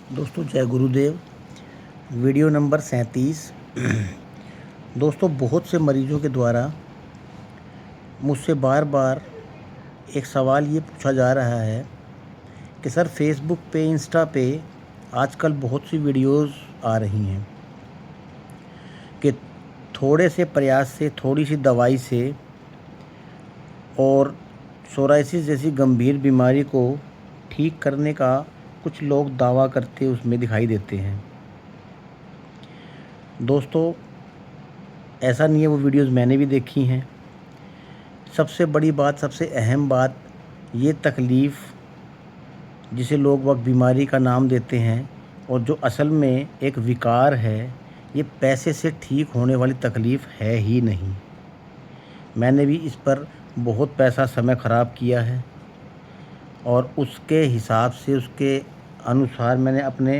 दोस्तों जय गुरुदेव। Video number 37। दोस्तों बहुत से मरीजों के द्वारा मुझसे बार बार एक सवाल ये पूछा जा रहा है कि सर फेसबुक पे, इंस्टा पे आजकल बहुत सी वीडियोस आ रही हैं कि थोड़े से प्रयास से, थोड़ी सी दवाई से और सोराइसिस जैसी गंभीर बीमारी को ठीक करने का कुछ लोग दावा करते उसमें दिखाई देते हैं। दोस्तों ऐसा नहीं है, वो वीडियोस मैंने भी देखी हैं। सबसे बड़ी बात, सबसे अहम बात, ये तकलीफ़ जिसे लोग वक्त बीमारी का नाम देते हैं और जो असल में एक विकार है, ये पैसे से ठीक होने वाली तकलीफ़ है ही नहीं। मैंने भी इस पर बहुत पैसा, समय ख़राब किया है और उसके हिसाब से, उसके अनुसार मैंने अपने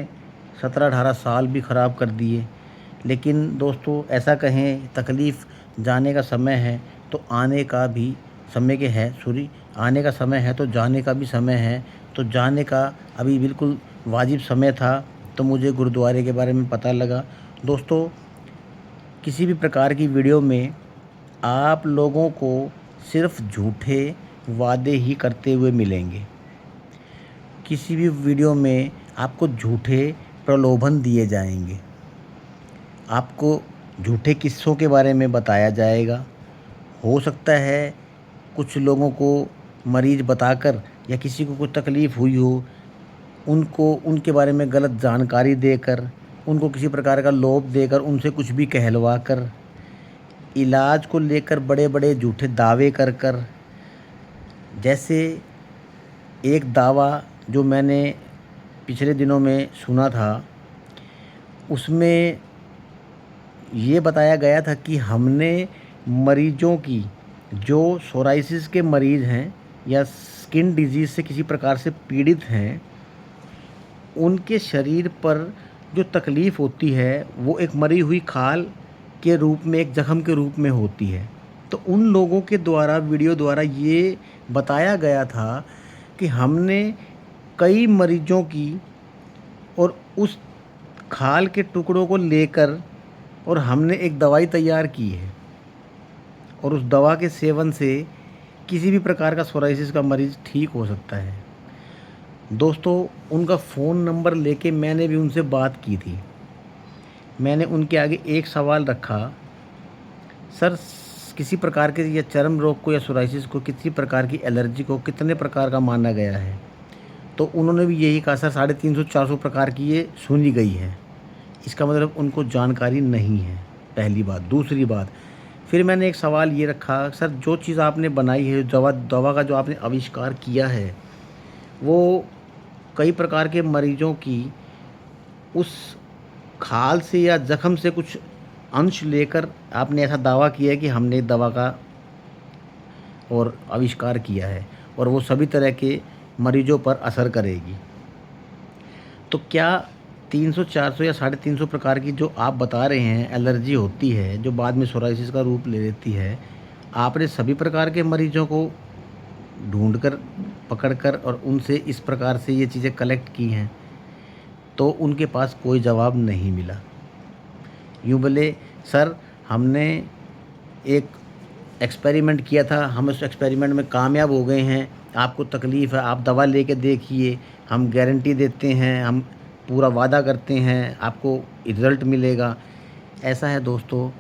17-18 साल भी ख़राब कर दिए। लेकिन दोस्तों ऐसा कहें, तकलीफ़ जाने का समय है तो आने का भी समय के है आने का समय है तो जाने का भी समय है। तो जाने का अभी बिल्कुल वाजिब समय था, तो मुझे गुरुद्वारे के बारे में पता लगा। दोस्तों किसी भी प्रकार की वीडियो में आप लोगों को सिर्फ झूठे वादे ही करते हुए मिलेंगे। किसी भी वीडियो में आपको झूठे प्रलोभन दिए जाएंगे, आपको झूठे किस्सों के बारे में बताया जाएगा। हो सकता है कुछ लोगों को मरीज़ बताकर या किसी को कुछ तकलीफ़ हुई हो, उनको उनके बारे में गलत जानकारी देकर, उनको किसी प्रकार का लोभ देकर, उनसे कुछ भी कहलवा कर, इलाज को लेकर बड़े बड़े झूठे दावे कर कर। जैसे एक दावा जो मैंने पिछले दिनों में सुना था, उसमें ये बताया गया था कि हमने मरीजों की, जो सोराइसिस के मरीज़ हैं या स्किन डिजीज़ से किसी प्रकार से पीड़ित हैं, उनके शरीर पर जो तकलीफ़ होती है वो एक मरी हुई खाल के रूप में, एक ज़ख्म के रूप में होती है। तो उन लोगों के द्वारा, वीडियो द्वारा ये बताया गया था कि हमने कई मरीजों की और उस खाल के टुकड़ों को लेकर और हमने एक दवाई तैयार की है और उस दवा के सेवन से किसी भी प्रकार का सोराइसिस का मरीज़ ठीक हो सकता है। दोस्तों उनका फ़ोन नंबर लेके मैंने भी उनसे बात की थी। मैंने उनके आगे एक सवाल रखा, सर किसी प्रकार के या चर्म रोग को या सोराइसिस को, किसी प्रकार की एलर्जी को कितने प्रकार का माना गया है? तो उन्होंने भी यही कहा, सर 350-400 प्रकार की ये सुनी गई है। इसका मतलब उनको जानकारी नहीं है, पहली बात। दूसरी बात, फिर मैंने एक सवाल ये रखा, सर जो चीज़ आपने बनाई है, दवा का जो आपने आविष्कार किया है, वो कई प्रकार के मरीजों की उस खाल से या ज़ख्म से कुछ अंश लेकर आपने ऐसा दावा किया है कि हमने दवा का और आविष्कार किया है और वो सभी तरह के मरीजों पर असर करेगी। तो क्या 300-400 या 350 प्रकार की जो आप बता रहे हैं एलर्जी होती है, जो बाद में सोराइसिस का रूप ले लेती है, आपने सभी प्रकार के मरीजों को ढूंढ कर, पकड़ कर और उनसे इस प्रकार से ये चीज़ें कलेक्ट की हैं? तो उनके पास कोई जवाब नहीं मिला। यूँ बोले, सर हमने एक एक्सपेरिमेंट किया था, हम उस एक्सपेरिमेंट में कामयाब हो गए हैं, आपको तकलीफ़ है, आप दवा लेके देखिए, हम गारंटी देते हैं, हम पूरा वादा करते हैं, आपको रिज़ल्ट मिलेगा। ऐसा है दोस्तों,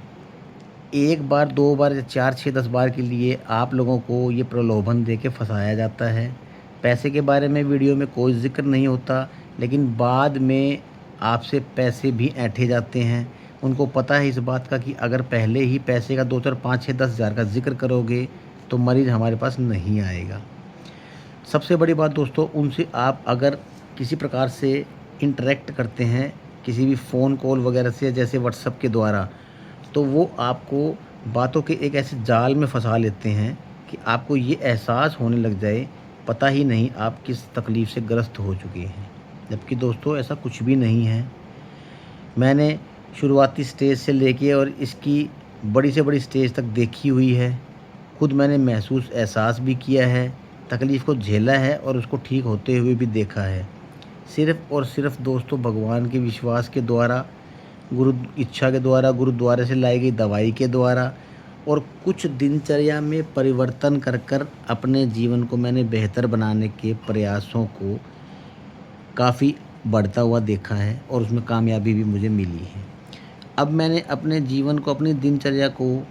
एक बार, दो बार या 4, 6, 10 बार के लिए आप लोगों को ये प्रलोभन दे के फंसाया जाता है। पैसे के बारे में वीडियो में कोई ज़िक्र नहीं होता, लेकिन बाद में आपसे पैसे भी ऐंठे जाते हैं। उनको पता है इस बात का कि अगर पहले ही पैसे का 2, 4, 5, 6, 10 हज़ार का ज़िक्र करोगे तो मरीज़ हमारे पास नहीं आएगा। सबसे बड़ी बात दोस्तों, उनसे आप अगर किसी प्रकार से इंटरेक्ट करते हैं, किसी भी फ़ोन कॉल वगैरह से, जैसे व्हाट्सएप के द्वारा, तो वो आपको बातों के एक ऐसे जाल में फंसा लेते हैं कि आपको ये एहसास होने लग जाए, पता ही नहीं आप किस तकलीफ़ से ग्रस्त हो चुके हैं। जबकि दोस्तों ऐसा कुछ भी नहीं है। मैंने शुरुआती स्टेज से लेके और इसकी बड़ी से बड़ी स्टेज तक देखी हुई है। खुद मैंने एहसास भी किया है, तकलीफ़ को झेला है और उसको ठीक होते हुए भी देखा है। सिर्फ़ और सिर्फ दोस्तों भगवान के विश्वास के द्वारा, गुरु इच्छा के द्वारा, गुरुद्वारे से लाई गई दवाई के द्वारा और कुछ दिनचर्या में परिवर्तन कर कर अपने जीवन को मैंने बेहतर बनाने के प्रयासों को काफ़ी बढ़ता हुआ देखा है और उसमें कामयाबी भी मुझे मिली है। अब मैंने अपने जीवन को, अपनी दिनचर्या को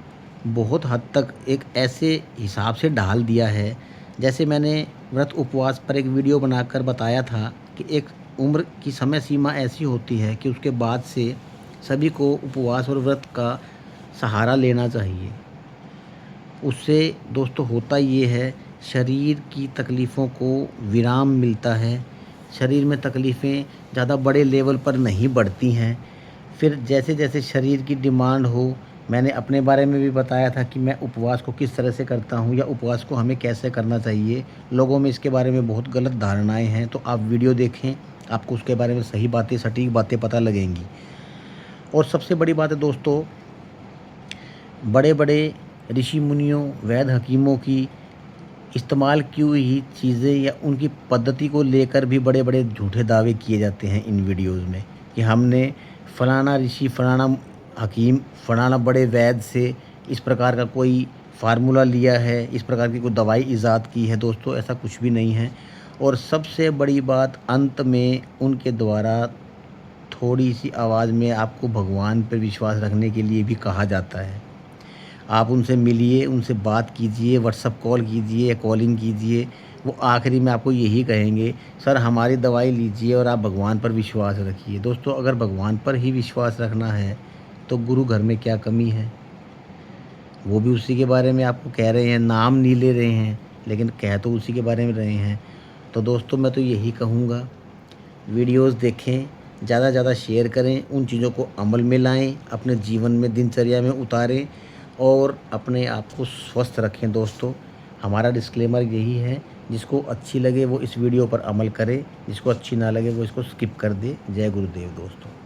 बहुत हद तक एक ऐसे हिसाब से ढाल दिया है, जैसे मैंने व्रत उपवास पर एक वीडियो बनाकर बताया था कि एक उम्र की समय सीमा ऐसी होती है कि उसके बाद से सभी को उपवास और व्रत का सहारा लेना चाहिए। उससे दोस्तों होता ये है, शरीर की तकलीफ़ों को विराम मिलता है, शरीर में तकलीफ़ें ज़्यादा बड़े लेवल पर नहीं बढ़ती हैं। फिर जैसे-जैसे शरीर की डिमांड हो, मैंने अपने बारे में भी बताया था कि मैं उपवास को किस तरह से करता हूँ या उपवास को हमें कैसे करना चाहिए। लोगों में इसके बारे में बहुत गलत धारणाएँ हैं, तो आप वीडियो देखें, आपको उसके बारे में सही बातें, सटीक बातें पता लगेंगी। और सबसे बड़ी बात है दोस्तों, बड़े-बड़े ऋषि मुनियों, वैद्य हकीमों की इस्तेमाल की हुई चीज़ें या उनकी पद्धति को लेकर भी बड़े-बड़े झूठे दावे किए जाते हैं इन वीडियोज़ में कि हमने फलाना ऋषि, फलाना हकीम, फलाना बड़े वैद्य से इस प्रकार का कोई फ़ार्मूला लिया है, इस प्रकार की कोई दवाई इजाद की है। दोस्तों ऐसा कुछ भी नहीं है। और सबसे बड़ी बात, अंत में उनके द्वारा थोड़ी-सी आवाज़ में आपको भगवान पर विश्वास रखने के लिए भी कहा जाता है। आप उनसे मिलिए, उनसे बात कीजिए, व्हाट्सएप कॉल कीजिए या कॉलिंग कीजिए। वो आखिरी में आपको यही कहेंगे, सर हमारी दवाई लीजिए और आप भगवान पर विश्वास रखिए। दोस्तों अगर भगवान पर ही विश्वास रखना है तो गुरु घर में क्या कमी है? वो भी उसी के बारे में आपको कह रहे हैं, नाम नहीं ले रहे हैं, लेकिन कह तो उसी के बारे में रहे हैं। तो दोस्तों मैं तो यही कहूँगा, वीडियोज़ देखें, ज़्यादा से ज़्यादा शेयर करें, उन चीज़ों को अमल में लाएँ, अपने जीवन में, दिनचर्या में उतारें और अपने आप को स्वस्थ रखें। दोस्तों हमारा डिस्क्लेमर यही है, जिसको अच्छी लगे वो इस वीडियो पर अमल करे, जिसको अच्छी ना लगे वो इसको स्किप कर दे। जय गुरुदेव दोस्तों।